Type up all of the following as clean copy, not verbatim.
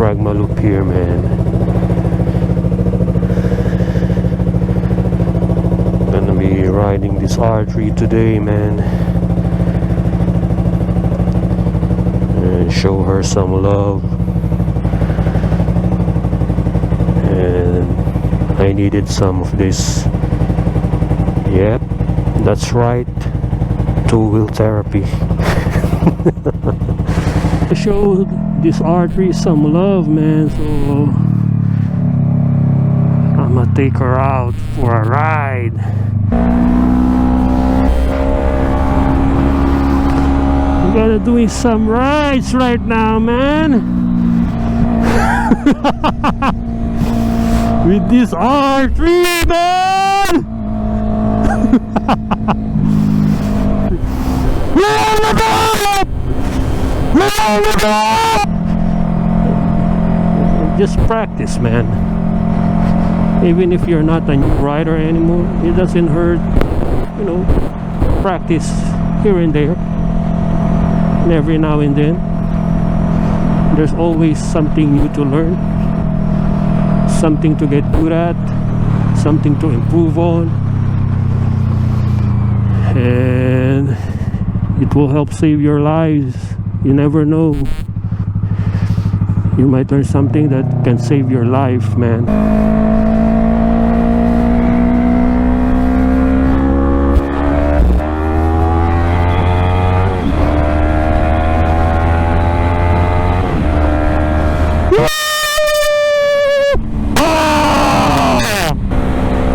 diaphragma loop here, man. Gonna be riding this R3 today, man, and show her some love. And I needed some of this. Yep, that's right, two-wheel therapy. I showed this R3 some love, man, so I'm gonna take her out for a ride. We're gonna doing some rides right now, man. With this R3, man. Just practice, man. Even if you're not a new rider anymore, it doesn't hurt, you know, practice here and there, and every now and then. There's always something new to learn, something to get good at, something to improve on, and it will help save your lives. You never know, you might learn something that can save your life, man.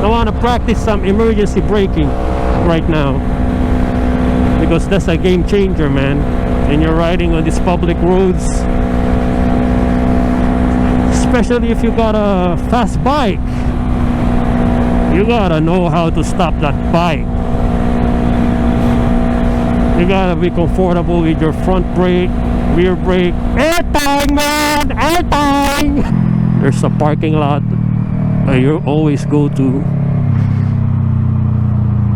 I want to practice some emergency braking right now, because that's a game changer, man. And you're riding on these public roads, especially if you got a fast bike, you gotta know how to stop that bike. You gotta be comfortable with your front brake, rear brake. Air tag, man! Air tag! There's a parking lot that you always go to,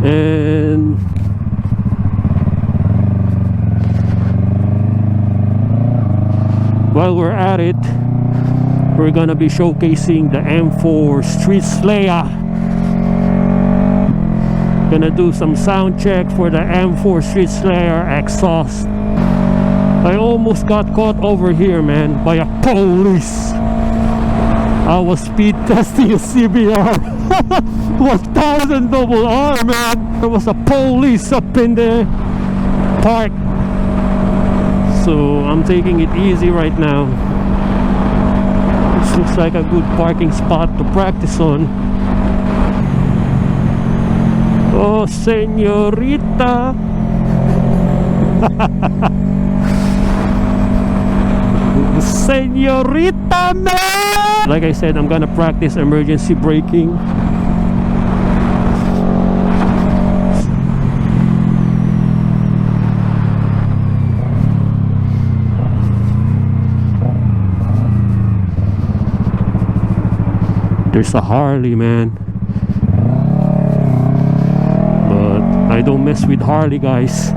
and while we're at it, we're gonna be showcasing the M4 Street Slayer. Gonna do some sound check for the M4 Street Slayer exhaust. I almost got caught over here, man, by a police. I was speed testing a CBR 1000 double R, man. There was a police up in the park. So I'm taking it easy right now. This looks like a good parking spot to practice on. Oh, señorita. Señorita, man. Like I said, I'm gonna practice emergency braking. There's a Harley, man, but I don't mess with Harley, guys.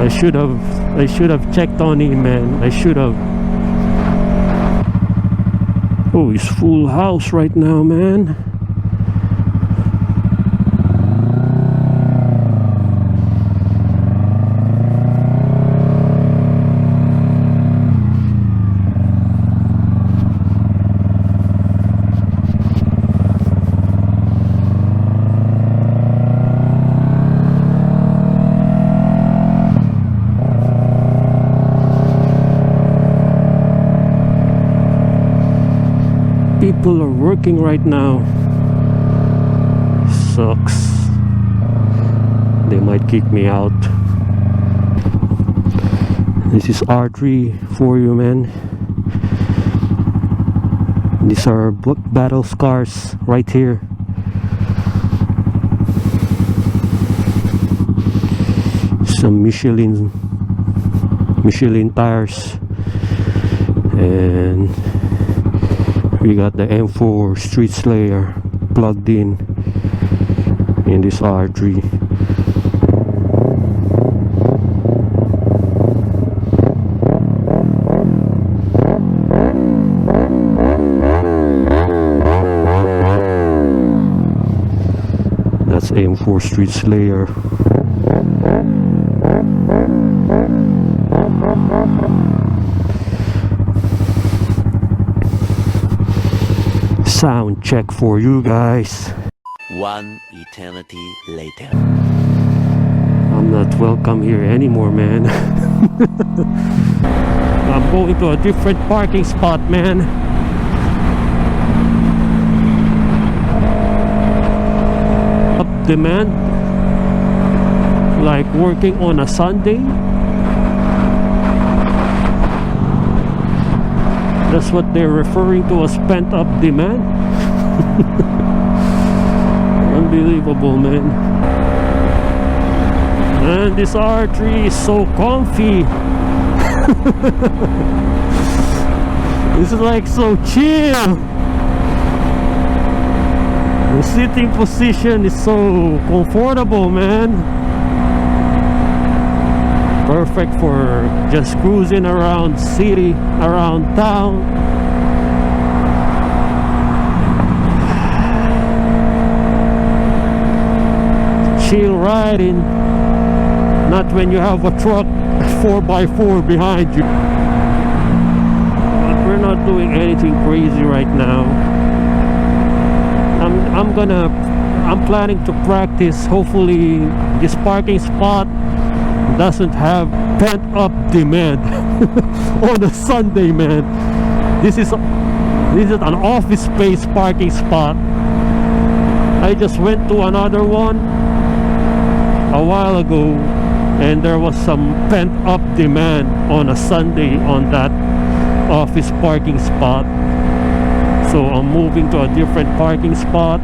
I should have checked on him, man. I should have. Oh, it's full house right now, man. People are working right now. Sucks. They might kick me out. This is R3 for you, man. These are battle scars right here. Some Michelin tires, and we got the M4 Street Slayer plugged in this R3. M4 Street Slayer. Sound check for you guys. One eternity later. I'm not welcome here anymore, man. I'm going to a different parking spot, man. Up demand, like working on a Sunday. That's what they're referring to as pent-up demand. Unbelievable, man. And this R3 is so comfy. This is like so chill. The sitting position is so comfortable, man. Perfect for just cruising around city, around town. Chill riding. Not when you have a truck 4x4 behind you. But we're not doing anything crazy right now. I'm planning to practice. Hopefully this parking spot doesn't have pent-up demand on a Sunday, man. This is an office space parking spot. I just went to another one a while ago, and there was some pent-up demand on a Sunday on that office parking spot. So I'm moving to a different parking spot.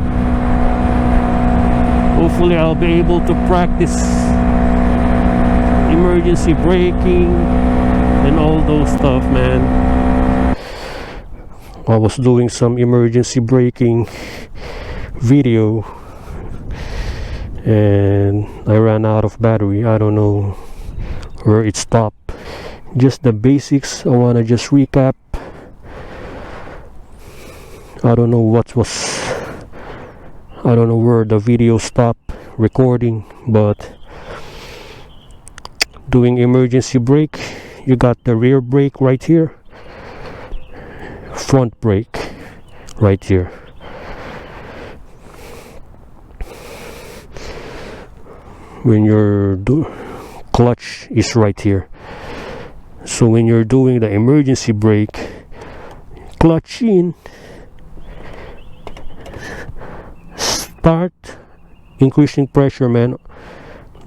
Hopefully I'll be able to practice emergency braking and all those stuff, man. I was doing some emergency braking video and I ran out of battery. I don't know where it stopped. Just the basics. I want to just recap. I don't know I don't know where the video stopped recording, but doing emergency brake, you got the rear brake right here, front brake right here. When your clutch is right here. So when you're doing the emergency brake, clutch in, start increasing pressure, man,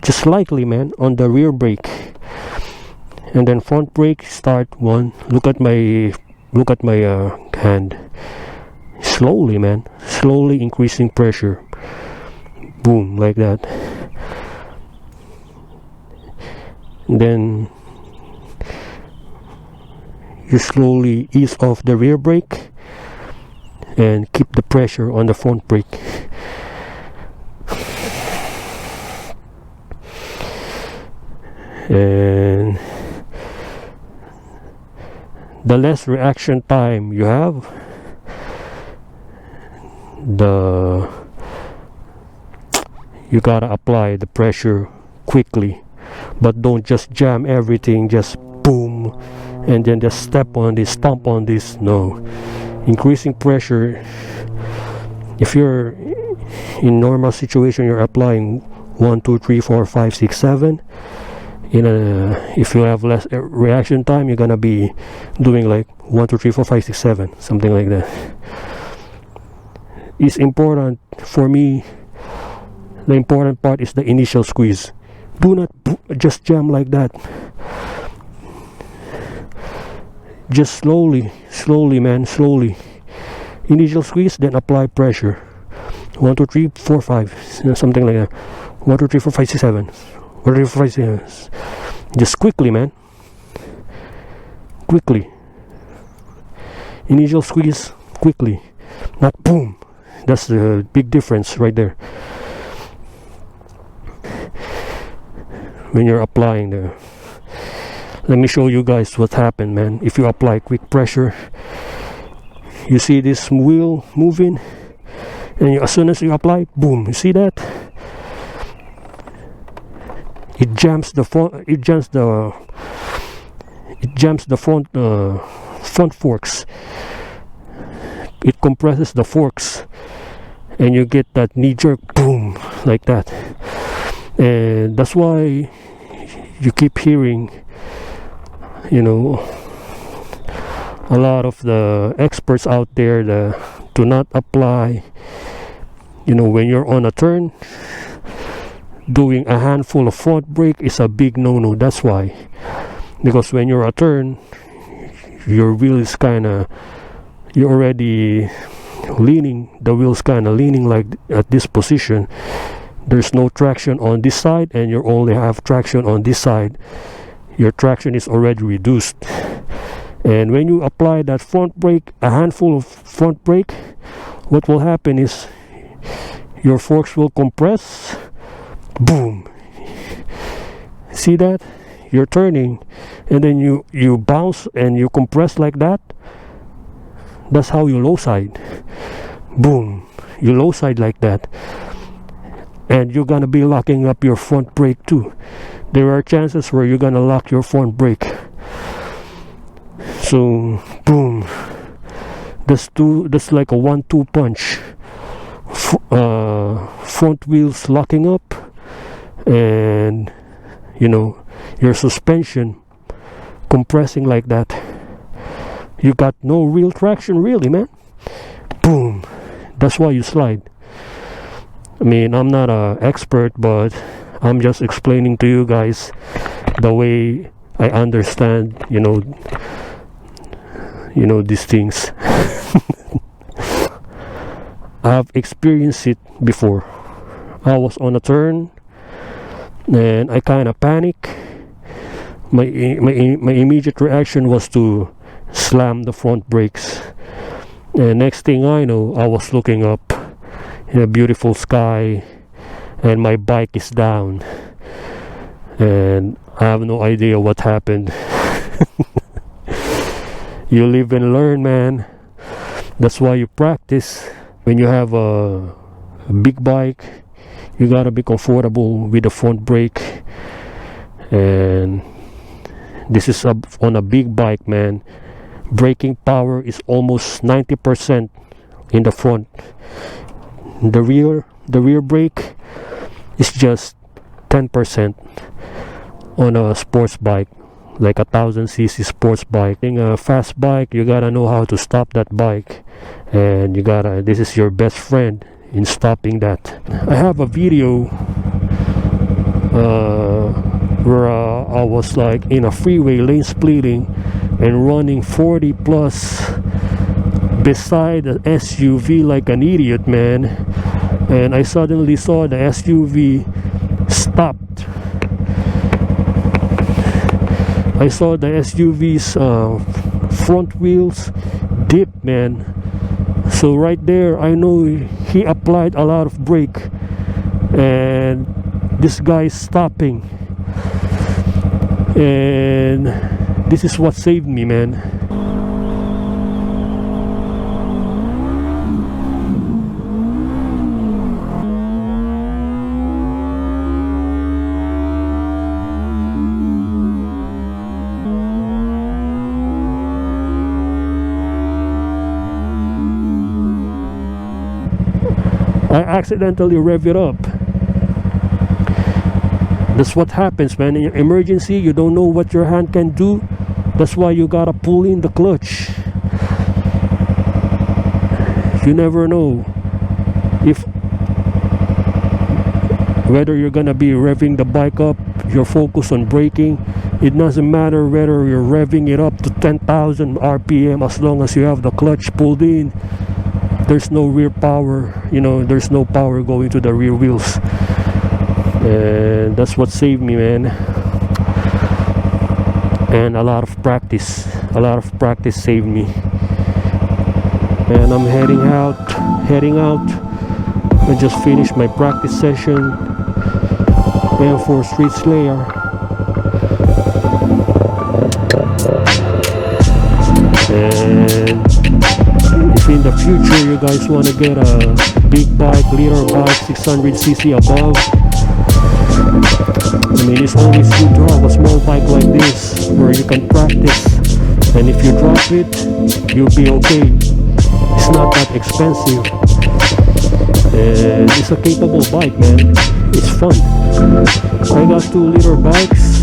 just slightly, man, on the rear brake, and then front brake, start one. Look at my hand. Slowly, man, slowly increasing pressure. Boom, like that. And then you slowly ease off the rear brake and keep the pressure on the front brake. And the less reaction time you have, you gotta apply the pressure quickly, but don't just jam everything, just boom, and then just step on this, stomp on this. No, increasing pressure. If you're in normal situation, you're applying 1, 2, 3, 4, 5, 6, 7. If you have less reaction time, you're gonna be doing like 1, 2, 3, 4, 5, 6, 7, something like that. It's important for me. The important part is the initial squeeze. Do not just jam like that. Just slowly, man, slowly. Initial squeeze, then apply pressure. 1, 2, 3, 4, 5, something like that. 1, 2, 3, 4, 5, 6, 7. 1, 2, 3, 4, 5, 6, 7. Just quickly, man. Quickly. Initial squeeze, quickly. Not boom. That's the big difference right there. When you're applying the... Let me show you guys what happened, man. If you apply quick pressure, you see this wheel moving, and as soon as you apply, boom, you see that? it jams the front, front forks. It compresses the forks, and you get that knee-jerk boom like that. And that's why you keep hearing, you know, a lot of the experts out there that do not apply, you know, when you're on a turn, doing a handful of front brake is a big no-no. That's why, because when you're a turn, your wheel is kind of, you're already leaning, the wheel's kind of leaning like at this position. There's no traction on this side, and you only have traction on this side. Your traction is already reduced. And when you apply that front brake, a handful of front brake, what will happen is your forks will compress. Boom. See that? You're turning, and then you bounce and you compress like that. That's how you low side. Boom. You low side like that. And you're gonna be locking up your front brake too. There are chances where you're gonna lock your front brake. So boom. That's like a 1-2 punch. Front wheels locking up, and you know, your suspension compressing like that. You got no real traction really, man. Boom. That's why you slide. I mean, I'm not an expert, but I'm just explaining to you guys the way I understand, you know, these things. I've experienced it before. I was on a turn and I kind of panicked. My immediate reaction was to slam the front brakes, and next thing I know, I was looking up in a beautiful sky, and my bike is down, and I have no idea what happened. You live and learn, man. That's why you practice. When you have a big bike, you gotta be comfortable with the front brake, and this is on a big bike, man. Braking power is almost 90% in the front. The rear brake is just 10% on a sports bike, like 1000cc sports bike. In a fast bike, you gotta know how to stop that bike, and this is your best friend in stopping that. I have a video where I was like in a freeway lane splitting and running 40 plus beside an SUV like an idiot, man, and I suddenly saw the SUV stopped. I saw the SUV's front wheels dip, man. So right there, I know he applied a lot of brake, and this guy is stopping, and this is what saved me, man. I accidentally rev it up. That's what happens, man. In emergency, you don't know what your hand can do. That's why you gotta pull in the clutch. You never know whether you're gonna be revving the bike up, you're focused on braking. It doesn't matter whether you're revving it up to 10,000 RPM, as long as you have the clutch pulled in. There's no rear power, there's no power going to the rear wheels, and that's what saved me, man. And a lot of practice saved me. And I'm heading out. I just finished my practice session, M4 Street Slayer. And if in the future you guys want to get a big bike, liter bike, 600cc above, I mean, it's always good to have a small bike like this where you can practice, and if you drop it, you'll be okay. It's not that expensive, and it's a capable bike, man. It's fun. I got 2-liter bikes,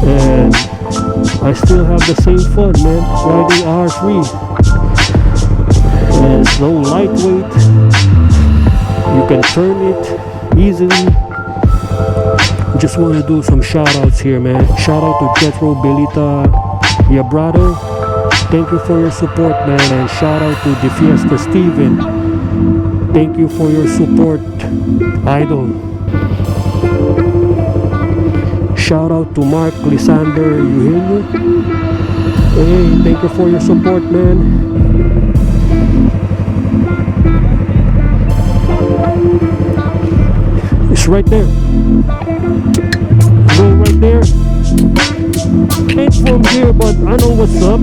and I still have the same fun, man, riding R3. And it's so lightweight. You can turn it easily. Just want to do some shout outs here, man. Shout out to Jetro Belita Yabrado. Thank you for your support, man. And shout out to the Fiesta Steven. Thank you for your support, idol. Shout out to Mark Lysander Eugenio. Hey, thank you for your support, man. It's right there. Go right there. Ain't from here, but I know what's up.